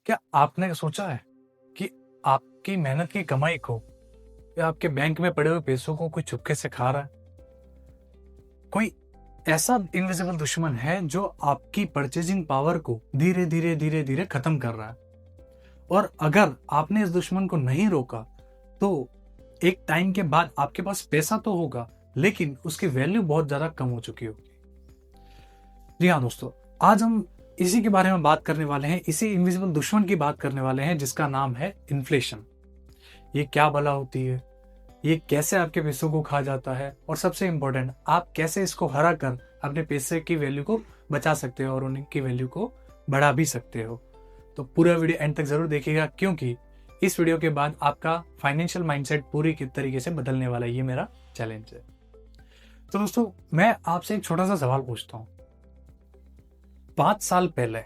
क्या आपने सोचा है कि आपकी मेहनत की कमाई को या आपके बैंक में पड़े हुए पैसों को कोई चुपके से खा रहा है? कोई ऐसा इनविजिबल दुश्मन है जो आपकी परचेजिंग पावर को धीरे धीरे धीरे धीरे खत्म कर रहा है। और अगर आपने इस दुश्मन को नहीं रोका तो एक टाइम के बाद आपके पास पैसा तो होगा, लेकिन उसकी वैल्यू बहुत ज्यादा कम हो चुकी होगी। जी हाँ दोस्तों, आज हम इसी के बारे में बात करने वाले हैं, इसी इनविजिबल दुश्मन की बात करने वाले हैं जिसका नाम है इन्फ्लेशन। ये क्या भला होती है, ये कैसे आपके पैसों को खा जाता है, और सबसे इंपॉर्टेंट, आप कैसे इसको हरा कर अपने पैसे की वैल्यू को बचा सकते हो और उनकी वैल्यू को बढ़ा भी सकते हो। तो पूरा वीडियो एंड तक जरूर देखिएगा, क्योंकि इस वीडियो के बाद आपका फाइनेंशियल माइंडसेट पूरी तरीके से बदलने वाला है। ये मेरा चैलेंज है। तो दोस्तों, मैं आपसे एक छोटा सा सवाल पूछता हूँ। 5 साल पहले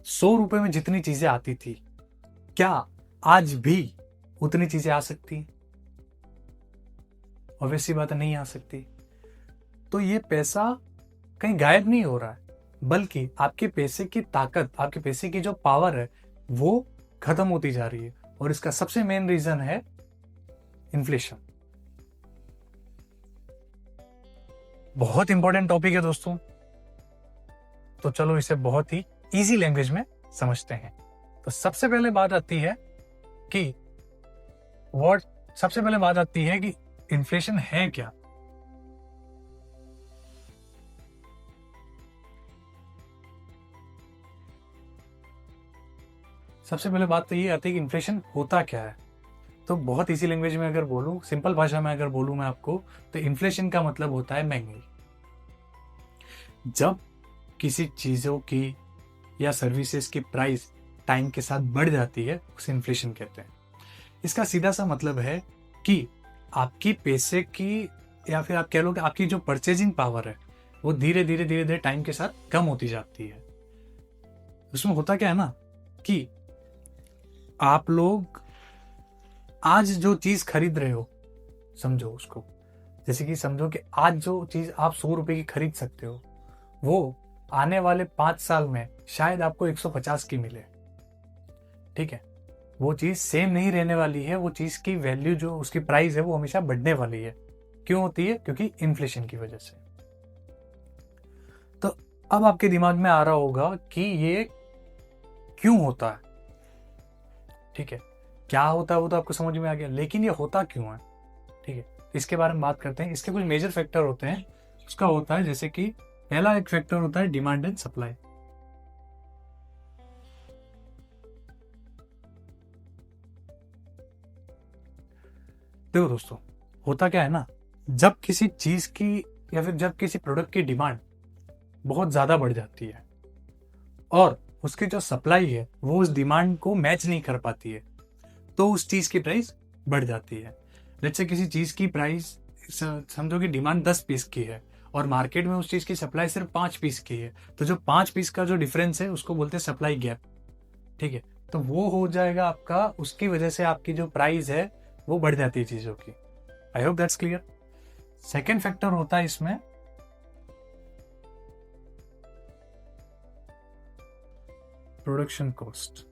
100 रुपए में जितनी चीजें आती थी, क्या आज भी उतनी चीजें आ सकती हैं? ऑब्वियसली बात है, नहीं आ सकती। तो ये पैसा कहीं गायब नहीं हो रहा है, बल्कि आपके पैसे की ताकत, आपके पैसे की जो पावर है, वो खत्म होती जा रही है। और इसका सबसे मेन रीजन है इन्फ्लेशन। बहुत इंपॉर्टेंट टॉपिक है दोस्तों, तो चलो इसे बहुत ही इजी लैंग्वेज में समझते हैं। तो सबसे पहले बात आती है कि इन्फ्लेशन है क्या। सबसे पहले बात तो ये आती है कि इन्फ्लेशन होता क्या है। तो बहुत इजी लैंग्वेज में अगर बोलूं, सिंपल भाषा में अगर बोलूं मैं आपको, तो इन्फ्लेशन का मतलब होता है महंगाई। जब किसी चीजों की या सर्विसेज की प्राइस टाइम के साथ बढ़ जाती है, उसे इन्फ्लेशन कहते हैं। इसका सीधा सा मतलब है कि आपकी पैसे की, या फिर आप कह लो कि आपकी जो परचेजिंग पावर है, वो धीरे धीरे धीरे धीरे टाइम के साथ कम होती जाती है। उसमें होता क्या है ना, कि आप लोग आज जो चीज खरीद रहे हो, समझो उसको, जैसे कि समझो कि आज जो चीज आप 100 रुपए की खरीद सकते हो, वो आने वाले 5 साल में शायद आपको 150 की मिले। ठीक है, वो चीज सेम नहीं रहने वाली है। वो चीज की वैल्यू, जो उसकी प्राइस है, वो हमेशा बढ़ने वाली है। क्यों होती है? क्योंकि इन्फ्लेशन की वजह से। तो अब आपके दिमाग में आ रहा होगा कि ये क्यों होता है। ठीक है, क्या होता है वो तो आपको समझ में आ गया, लेकिन ये होता क्यों है? ठीक है, इसके बारे में बात करते हैं। इसके कुछ मेजर फैक्टर होते हैं। उसका होता है, जैसे कि पहला एक फैक्टर होता है डिमांड एंड सप्लाई। देखो दोस्तों, होता क्या है ना, जब किसी चीज की या फिर जब किसी प्रोडक्ट की डिमांड बहुत ज्यादा बढ़ जाती है और उसकी जो सप्लाई है वो उस डिमांड को मैच नहीं कर पाती है, तो उस चीज की प्राइस बढ़ जाती है। लेट्स से किसी चीज की प्राइस, समझो कि डिमांड 10 पीस की है और मार्केट में उस चीज की सप्लाई सिर्फ 5 पीस की है, तो जो 5 पीस का जो डिफरेंस है उसको बोलते हैं सप्लाई गैप। ठीक है, तो वो हो जाएगा आपका, उसकी वजह से आपकी जो प्राइस है वो बढ़ जाती है चीजों की। I hope that's clear. Second factor होता है इसमें प्रोडक्शन कॉस्ट।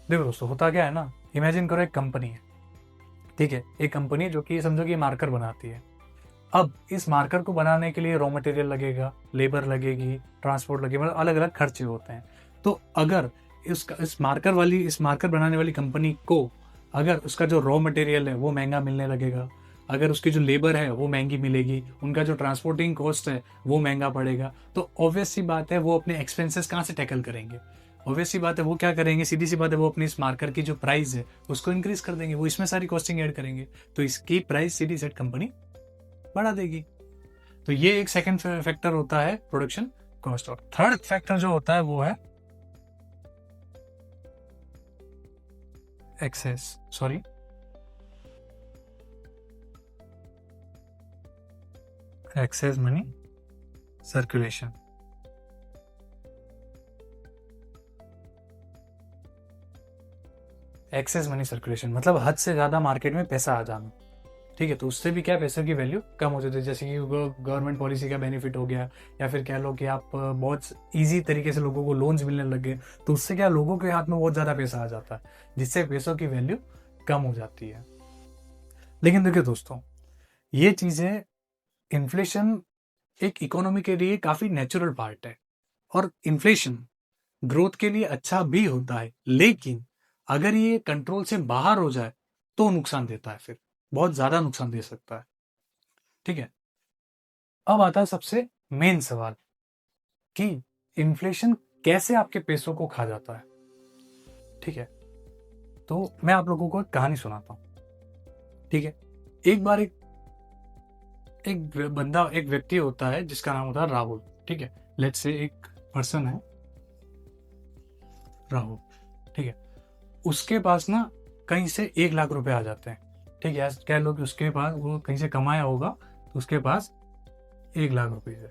देखो दोस्तों, होता क्या है ना, इमेजिन करो एक कंपनी है। ठीक है, एक कंपनी है जो कि समझो कि मार्कर बनाती है। अब इस मार्कर को बनाने के लिए रॉ मटेरियल लगेगा, लेबर लगेगी, ट्रांसपोर्ट लगेगा, मतलब अलग अलग खर्चे होते हैं। तो अगर इस मार्कर बनाने वाली कंपनी को, अगर उसका जो रॉ मटेरियल है वो महंगा मिलने लगेगा, अगर उसकी जो लेबर है वो महंगी मिलेगी, उनका जो ट्रांसपोर्टिंग कॉस्ट है वो महंगा पड़ेगा, तो ऑब्वियस सी बात है वो अपने एक्सपेंसेस कहाँ से टैकल करेंगे? ऑब्वियस सी बात है वो क्या करेंगे, सीधी सी बात है वो अपनी इस मार्कर की जो प्राइस है उसको इंक्रीज कर देंगे, वो इसमें सारी कॉस्टिंग ऐड करेंगे, तो इसकी प्राइस सीधी सेट कंपनी बढ़ा देगी। तो ये एक सेकंड फैक्टर होता है प्रोडक्शन कॉस्ट। और थर्ड फैक्टर जो होता है वो है excess money circulation. Excess money circulation मतलब हद से ज्यादा मार्केट में पैसा आ जाना। ठीक है, तो उससे भी क्या पैसों की वैल्यू कम हो जाती है। जैसे कि गवर्नमेंट पॉलिसी का बेनिफिट हो गया, या फिर कह लो कि आप बहुत ईजी तरीके से लोगों को लोन्स मिलने लग गए, तो उससे क्या लोगों के हाथ में बहुत ज़्यादा पैसा आ जाता है, जिससे पैसों की वैल्यू कम हो जाती है। लेकिन देखिए दोस्तों, ये चीज़ें, इन्फ्लेशन एक इकोनॉमी के लिए काफ़ी नेचुरल पार्ट है, और इन्फ्लेशन ग्रोथ के लिए अच्छा भी होता है, लेकिन अगर ये कंट्रोल से बाहर हो जाए तो नुकसान देता है, फिर बहुत ज्यादा नुकसान दे सकता है। ठीक है, अब आता है सबसे मेन सवाल कि इन्फ्लेशन कैसे आपके पैसों को खा जाता है। ठीक है, तो मैं आप लोगों को एक कहानी सुनाता हूं। ठीक है, एक बार एक व्यक्ति होता है जिसका नाम होता है राहुल। ठीक है, लेट्स से एक पर्सन है राहुल। ठीक है, उसके पास ना कहीं से 1 लाख रुपए आ जाते हैं। ठीक है, कह लो कि उसके पास, वो कहीं से कमाया होगा तो उसके पास 1 लाख रुपए है।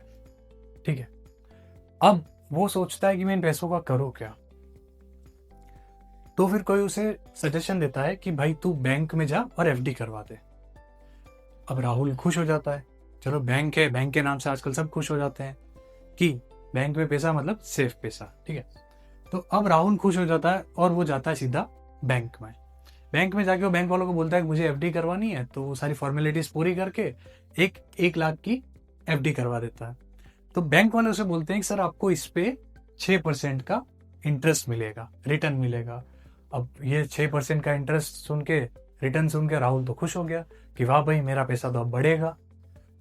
ठीक है, अब वो सोचता है कि मैं इन पैसों का करूं क्या। तो फिर कोई उसे सजेशन देता है कि भाई तू बैंक में जा और एफडी करवा दे। अब राहुल खुश हो जाता है, चलो बैंक है, बैंक के नाम से आजकल सब खुश हो जाते हैं कि बैंक में पैसा मतलब सेफ पैसा। ठीक है, तो अब राहुल खुश हो जाता है और वो जाता है सीधा बैंक में। बैंक में जाके वो बैंक वालों को बोलता है कि मुझे एफडी करवानी है, तो वो सारी फॉर्मेलिटीज पूरी करके 1 लाख की एफडी करवा देता है। तो बैंक वाले उसे बोलते हैं कि सर आपको इस पे 6% का इंटरेस्ट मिलेगा, रिटर्न मिलेगा। अब ये 6% का इंटरेस्ट सुन के, रिटर्न सुन के राहुल तो खुश हो गया कि वाह भाई मेरा पैसा तो अब बढ़ेगा।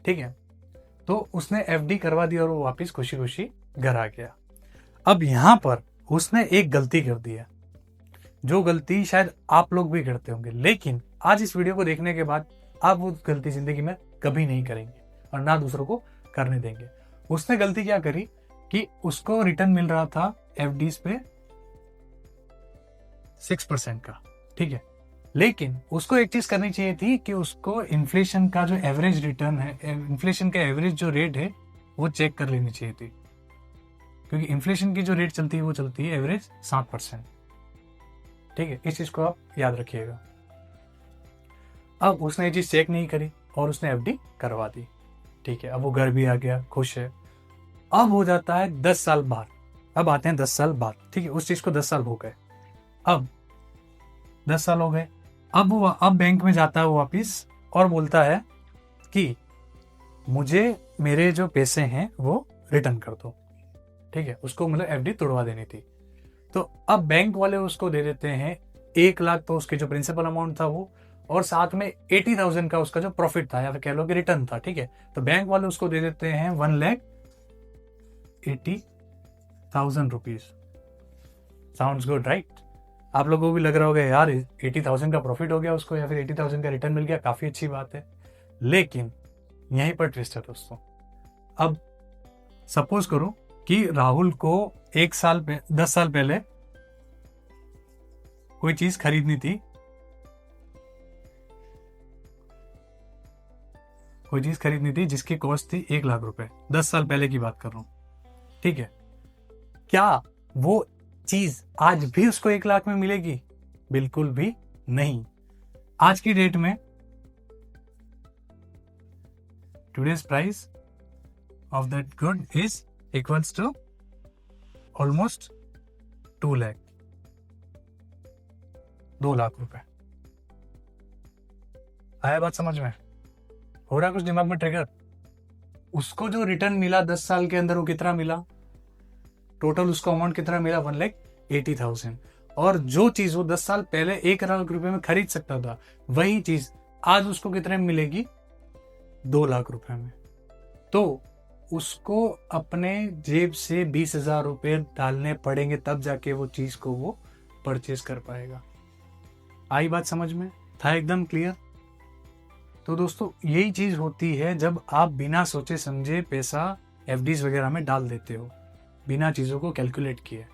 ठीक है, तो उसने एफडी करवा दी और वो वापस खुशी खुशी घर आ गया। अब यहां पर उसने एक गलती कर दी है, जो गलती शायद आप लोग भी करते होंगे, लेकिन आज इस वीडियो को देखने के बाद आप वो गलती जिंदगी में कभी नहीं करेंगे और ना दूसरों को करने देंगे। उसने गलती क्या करी कि उसको रिटर्न मिल रहा था एफडीज पे 6% का। ठीक है, लेकिन उसको एक चीज करनी चाहिए थी कि उसको इन्फ्लेशन का जो एवरेज रिटर्न है, इन्फ्लेशन का एवरेज जो रेट है वो चेक कर लेनी चाहिए थी, क्योंकि इन्फ्लेशन की जो रेट चलती है वो चलती है एवरेज 7%। ठीक है, इस चीज को आप याद रखिएगा। अब उसने ये चीज चेक नहीं करी और उसने एफडी करवा दी। ठीक है, अब वो घर भी आ गया, खुश है। अब हो जाता है 10 साल बाद, अब आते हैं 10 साल बाद। ठीक है, उस चीज को 10 साल हो गए, अब 10 साल हो गए। अब बैंक में जाता है वो वापिस और बोलता है कि मुझे मेरे जो पैसे हैं वो रिटर्न कर दो। ठीक है, उसको मतलब एफडी तोड़वा देनी थी। तो अब बैंक वाले उसको दे देते हैं 1 लाख, तो उसके जो प्रिंसिपल अमाउंट था वो, और साथ में 80,000 का उसका जो प्रॉफिट था या फिर कह लो कि रिटर्न था। ठीक है, तो बैंक वाले उसको दे देते हैं 1,80,000 रुपीज। Sounds good right? आप लोगों को भी लग रहा होगा यार 80,000 का प्रॉफिट हो गया उसको, या फिर 80,000 का रिटर्न मिल गया, काफी अच्छी बात है। लेकिन यहीं पर ट्विस्ट है दोस्तों। अब सपोज करो कि राहुल को 10 साल पहले कोई चीज खरीदनी थी, जिसकी कॉस्ट थी 1 लाख रुपए। 10 साल पहले की बात कर रहा हूं। ठीक है, क्या वो चीज आज भी उसको 1 लाख में मिलेगी? बिल्कुल भी नहीं। आज की डेट में today's price of that good is equals to almost 2 lakh, 2 lakh रुपए। आया बात समझ में? हो रहा कुछ दिमाग में ट्रिगर? उसको जो रिटर्न मिला 10 साल के अंदर वो कितना मिला? टोटल उसको अमाउंट कितना मिला? 1,80,000। और जो चीज वो 10 साल पहले 1 लाख रुपए में खरीद सकता था, वही चीज आज उसको कितने में मिलेगी? 2 लाख रुपए में। तो उसको अपने जेब से 20,000 रुपए डालने पड़ेंगे, तब जाके वो चीज को वो परचेज कर पाएगा। आई बात समझ में? था एकदम क्लियर? तो दोस्तों यही चीज होती है जब आप बिना सोचे समझे पैसा एफडीज वगैरह में डाल देते हो, बिना चीजों को कैलकुलेट किए।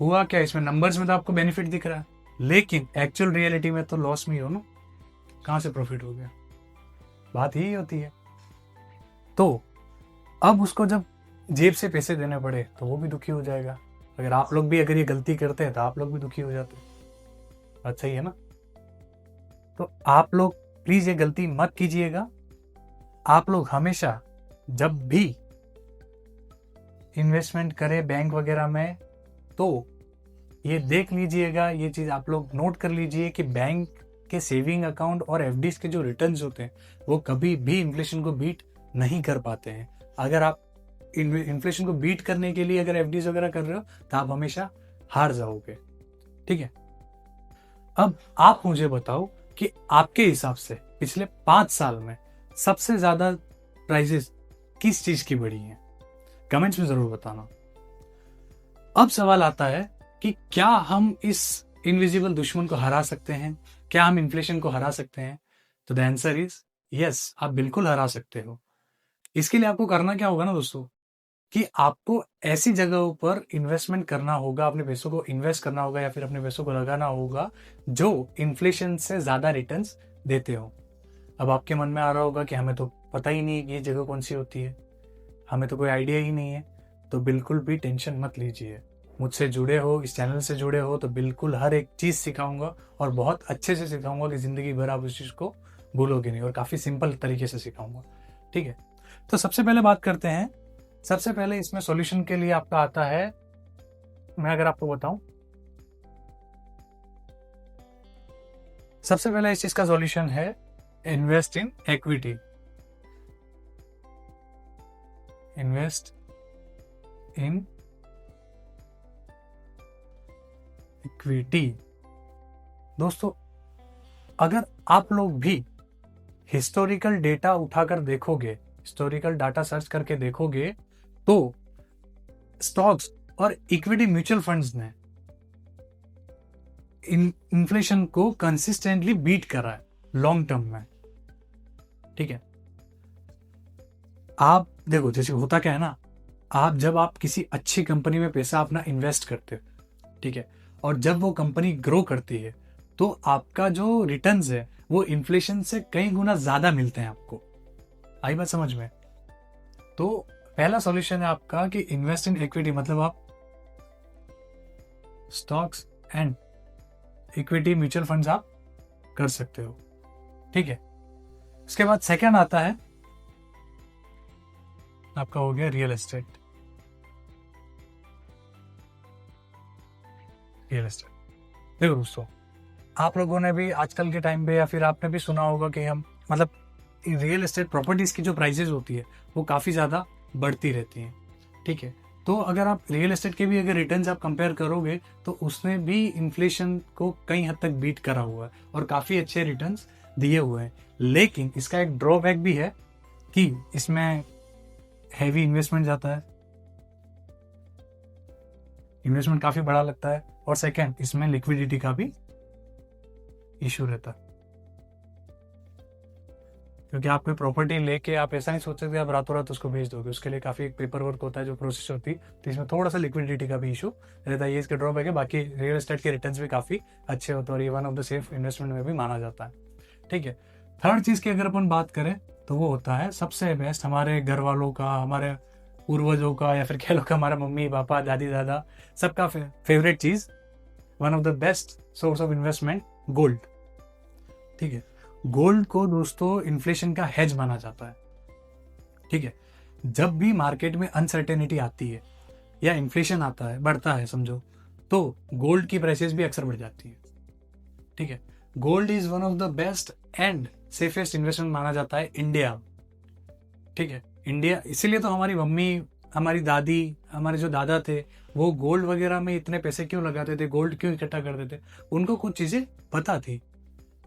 हुआ क्या, इसमें नंबर्स में तो आपको बेनिफिट दिख रहा है, लेकिन एक्चुअल रियलिटी में तो लॉस में ही हो ना। कहां से प्रॉफिट हो गया? बात यही होती है। तो अब उसको जब जेब से पैसे देने पड़े तो वो भी दुखी हो जाएगा। अगर आप लोग भी अगर ये गलती करते हैं तो आप लोग भी दुखी हो जाते। बात सही है ना? तो आप लोग प्लीज ये गलती मत कीजिएगा। आप लोग हमेशा जब भी इन्वेस्टमेंट करें बैंक वगैरह में तो ये देख लीजिएगा, ये चीज आप लोग नोट कर लीजिए कि बैंक के सेविंग अकाउंट और एफडीज के जो रिटर्न्स होते हैं वो कभी भी इन्फ्लेशन को बीट नहीं कर पाते हैं। अगर आप इन्फ्लेशन को बीट करने के लिए अगर एफडीज वगैरह कर रहे हो तो आप हमेशा हार जाओगे। ठीक है, अब आप मुझे बताओ कि आपके हिसाब से पिछले 5 साल में सबसे ज्यादा प्राइसेस किस चीज की बढ़ी हैं? कमेंट्स में जरूर बताना। अब सवाल आता है कि क्या हम इस इनविजिबल दुश्मन को हरा सकते हैं? क्या हम इन्फ्लेशन को हरा सकते हैं? तो द आंसर इज यस, आप बिल्कुल हरा सकते हो। इसके लिए आपको करना क्या होगा ना दोस्तों, कि आपको ऐसी जगहों पर इन्वेस्टमेंट करना होगा, अपने पैसों को इन्वेस्ट करना होगा या फिर अपने पैसों को लगाना होगा जो इन्फ्लेशन से ज्यादा रिटर्न्स देते हो। अब आपके मन में आ रहा होगा कि हमें तो पता ही नहीं कि ये जगह कौन सी होती है, हमें तो कोई आइडिया ही नहीं है। तो बिल्कुल भी टेंशन मत लीजिए, मुझसे जुड़े हो, इस चैनल से जुड़े हो तो बिल्कुल हर एक चीज़ सिखाऊंगा और बहुत अच्छे से सिखाऊंगा कि ज़िंदगी भर आप उस चीज़ को भूलोगे नहीं, और काफ़ी सिंपल तरीके से सिखाऊंगा। ठीक है, तो सबसे पहले बात करते हैं। सबसे पहले इसमें सॉल्यूशन के लिए आपका आता है, मैं अगर आपको बताऊं, सबसे पहले इस चीज का सॉल्यूशन है invest in equity. Invest in equity. दोस्तों, अगर आप लोग भी हिस्टोरिकल डेटा उठाकर देखोगे, हिस्टोरिकल डाटा सर्च करके देखोगे तो स्टॉक्स और इक्विटी म्यूचुअल फंड्स ने इन्फ्लेशन को कंसिस्टेंटली बीट करा है लॉन्ग टर्म में। ठीक है, आप देखो जैसे होता क्या है ना, जब आप किसी अच्छी कंपनी में पैसा अपना इन्वेस्ट करते हो, ठीक है, और जब वो कंपनी ग्रो करती है तो आपका जो रिटर्न्स है वो इन्फ्लेशन से कई गुना ज्यादा मिलते हैं आपको। आई बात समझ में? तो पहला सॉल्यूशन है आपका कि इन्वेस्ट इन इक्विटी, मतलब आप stocks and equity mutual funds आप कर सकते हो। ठीक है, उसके बाद सेकंड आता है आपका हो गया रियल एस्टेट। रियल एस्टेट देखो दोस्तों, आप लोगों ने भी आजकल के टाइम पे या फिर आपने भी सुना होगा कि हम मतलब रियल एस्टेट प्रॉपर्टीज की जो प्राइसेस होती है वो काफ़ी ज़्यादा बढ़ती रहती हैं। ठीक है, तो अगर आप रियल एस्टेट के भी अगर रिटर्न्स आप कंपेयर करोगे तो उसने भी इन्फ्लेशन को कई हद तक बीट करा हुआ है और काफ़ी अच्छे रिटर्न्स दिए हुए हैं। लेकिन इसका एक ड्रॉबैक भी है कि इसमें हैवी इन्वेस्टमेंट जाता है, इन्वेस्टमेंट काफ़ी बड़ा लगता है, और सेकेंड इसमें लिक्विडिटी का भी इशू रहता है। क्योंकि आप कोई प्रॉपर्टी लेके आप ऐसा नहीं सोच सकते आप रातों रात उसको भेज दोगे, उसके लिए काफ़ी पेपर वर्क होता है, जो प्रोसेस होती है, तो इसमें थोड़ा सा लिक्विडिटी का भी इशू रहता है। ये इसका ड्रॉबैक है। बाकी रियल एस्टेट के रिटर्न्स भी काफ़ी अच्छे होते हैं और ये one of the safe investment में भी माना जाता है। ठीक है, थर्ड चीज़ की अगर अपन बात करें तो वो होता है सबसे बेस्ट हमारे घर वालों का, हमारे पूर्वजों का, या फिर कह लो कि हमारा मम्मी पापा दादी दादा सबका favourite cheese, one of the best source of investment, gold. ठीक है, गोल्ड को दोस्तों इन्फ्लेशन का हेज माना जाता है। ठीक है, जब भी मार्केट में अनसर्टेनिटी आती है या इन्फ्लेशन आता है, बढ़ता है समझो, तो गोल्ड की प्राइसेस भी अक्सर बढ़ जाती है। ठीक है, gold is one of the best and safest investment माना जाता है इंडिया। ठीक है, इंडिया इसीलिए तो हमारी मम्मी, हमारी दादी, हमारे जो दादा थे वो गोल्ड वगैरह में इतने पैसे क्यों लगाते थे, गोल्ड क्यों इकट्ठा करते थे, उनको कुछ चीज़ें पता थी।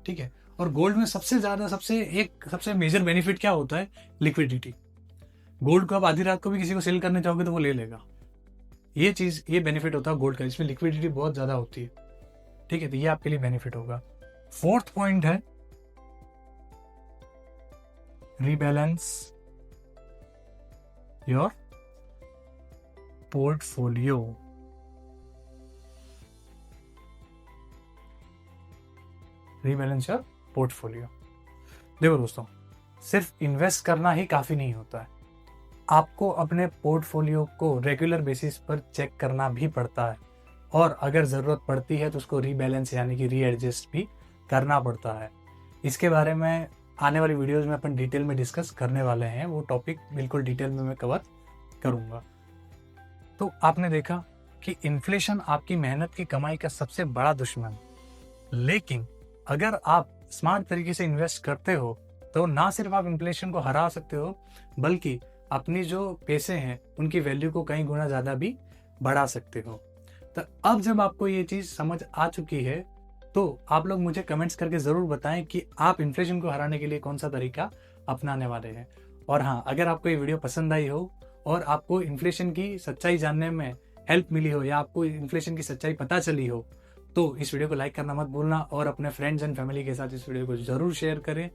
ठीक है, और गोल्ड में सबसे मेजर बेनिफिट क्या होता है, लिक्विडिटी। गोल्ड को आप आधी रात को भी किसी को सेल करने चाहोगे तो वो ले लेगा। ये बेनिफिट होता है गोल्ड का, इसमें लिक्विडिटी बहुत ज्यादा होती है। ठीक है, तो ये आपके लिए बेनिफिट होगा। फोर्थ पॉइंट है rebalance your portfolio. Rebalance your portfolio. देखो दोस्तों, सिर्फ इन्वेस्ट करना ही काफी नहीं होता है, आपको अपने पोर्टफोलियो को रेगुलर बेसिस पर चेक करना भी पड़ता है, और अगर जरूरत पड़ती है तो उसको रीबैलेंस यानी कि रीएडजस्ट भी करना पड़ता है। इसके बारे में आने वाली वीडियोस में अपन डिटेल में डिस्कस करने वाले हैं, वो टॉपिक बिल्कुल डिटेल में मैं कवर करूँगा। तो आपने देखा कि इन्फ्लेशन आपकी मेहनत की कमाई का सबसे बड़ा दुश्मन है, लेकिन अगर आप स्मार्ट तरीके से इन्वेस्ट करते हो तो ना सिर्फ आप इन्फ्लेशन को हरा सकते हो, बल्कि अपनी जो पैसे हैं उनकी वैल्यू को कई गुना ज़्यादा भी बढ़ा सकते हो। तो अब जब आपको ये चीज़ समझ आ चुकी है तो आप लोग मुझे कमेंट्स करके ज़रूर बताएं कि आप इन्फ्लेशन को हराने के लिए कौन सा तरीका अपनाने वाले हैं। और हाँ, अगर आपको ये वीडियो पसंद आई हो और आपको इन्फ्लेशन की सच्चाई जानने में हेल्प मिली हो या आपको इन्फ्लेशन की सच्चाई पता चली हो, तो इस वीडियो को लाइक करना मत भूलना और अपने फ्रेंड्स एंड फैमिली के साथ इस वीडियो को ज़रूर शेयर करें,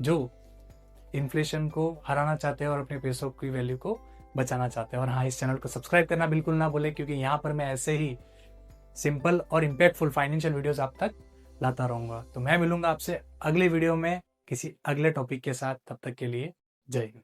जो इन्फ्लेशन को हराना चाहते हैं और अपने पैसों की वैल्यू को बचाना चाहते हैं। और हाँ, इस चैनल को सब्सक्राइब करना बिल्कुल ना भूलें, क्योंकि यहाँ पर मैं ऐसे ही सिंपल और इम्पैक्टफुल फाइनेंशियल वीडियोस आप तक लाता रहूँगा। तो मैं मिलूंगा आपसे अगली वीडियो में किसी अगले टॉपिक के साथ। तब तक के लिए जय हिंद।